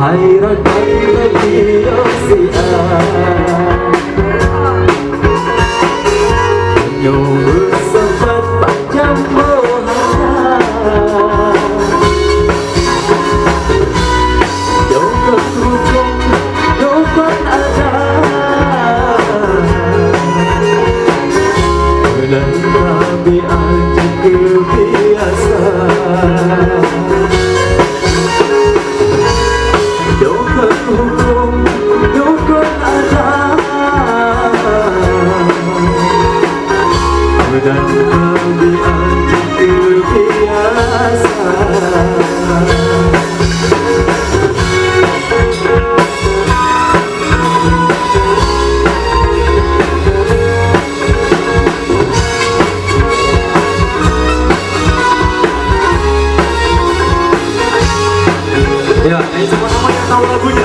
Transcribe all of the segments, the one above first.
hai rakan lebih nyoba sempat panjang mohon Jokot hukum, jokot ada Bulan Rabi aja kebiasaan Jokot hukum, jokot ada Bulan Rabi aja kebiasaan Ya, ini semua nama yang tahu lagunya.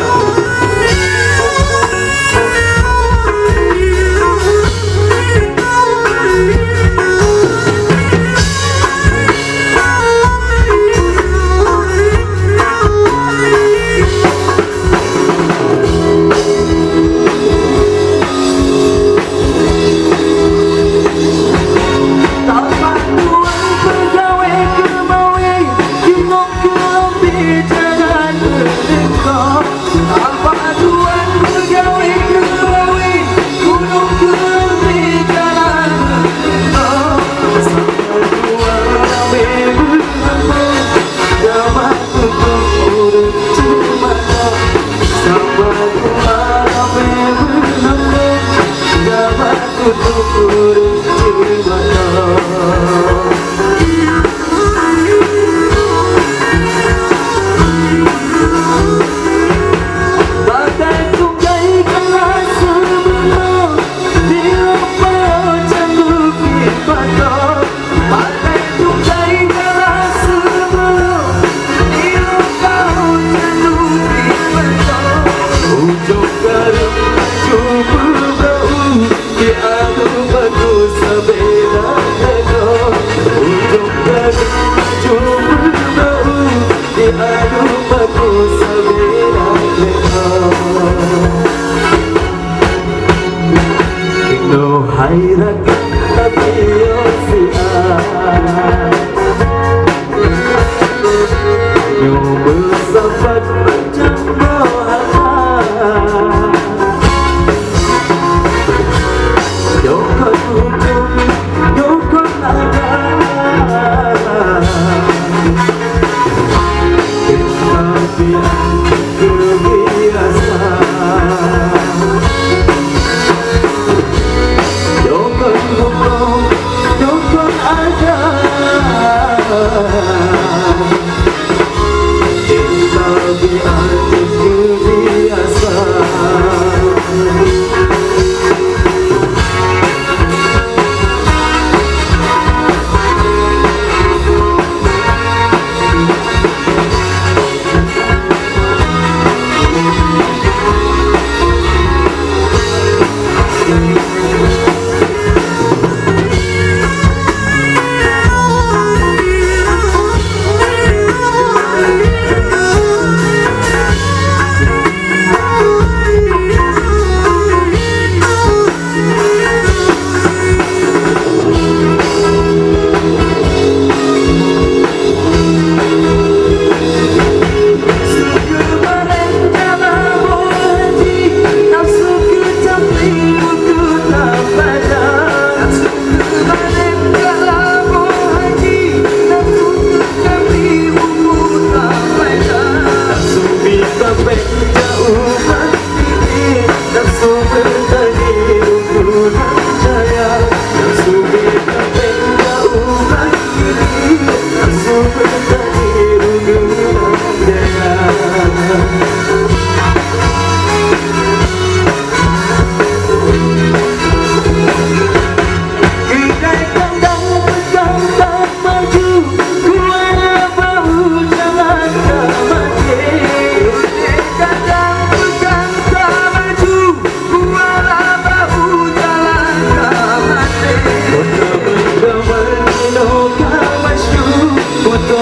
Hai rakan tapi nyoba sempat panjang mohon Jokot hukum, jokot ada Tapi kebiasaan Jokot hukum, jokot ada Tapi ada kebiasaan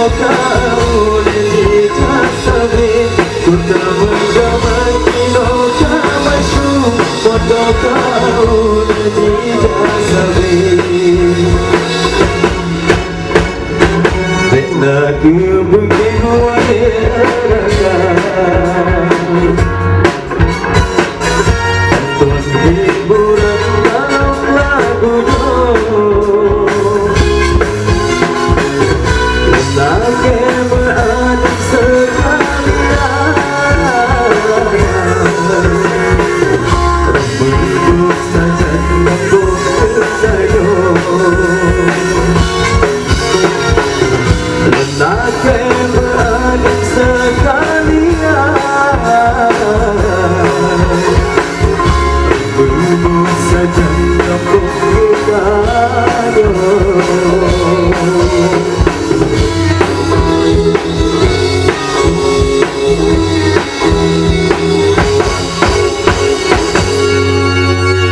Kau boleh tidak sampai ku tak enak bikin wajahkan tonton hiburan dalam lagunya lagi beradab sekalian rambut saja lembut sayo lagi beradab sekalian rambut saja lembut sayo